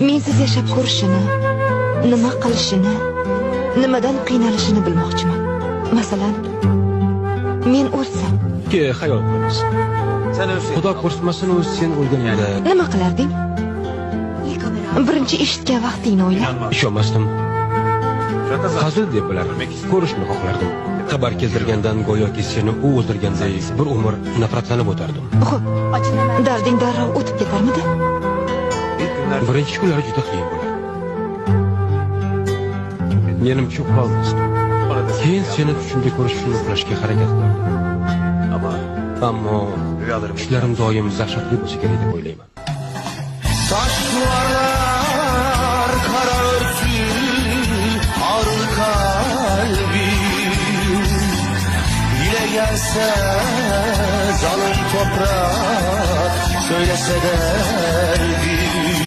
Mensiz yashab ko'rishini, nima qilishini, nimadan qiynalishini bilmoqchiman. Masalan, men o'lsam. Xayol qilamiz. Xudo ko'rsatmasin, o'zi sen o'lganingda Nima qilarding? Birinchi eshitgan vaqtingni o'yla. ishonmasdim. Hazil deb bilardim. Ko'rishni xohlardim. Xabar keltirgandan go'yoki seni u o'ldirganday bir umr nafratlanib o'tardim. Xo'p, darding darrov o'tib ketarmidi? Birinchi kunlari juda qiyin bo'ladi. Menimcha uxlolmasdim. Keyin seni tushimda ko'rishni uxlashga harakat qildim. Ammo tushlarim doim dahshatli bo'lsa kerak deb o'ylayman. Taş duvarlar kara örtü ağrı kalbim. Dile gelse zalim toprak söylese derdim.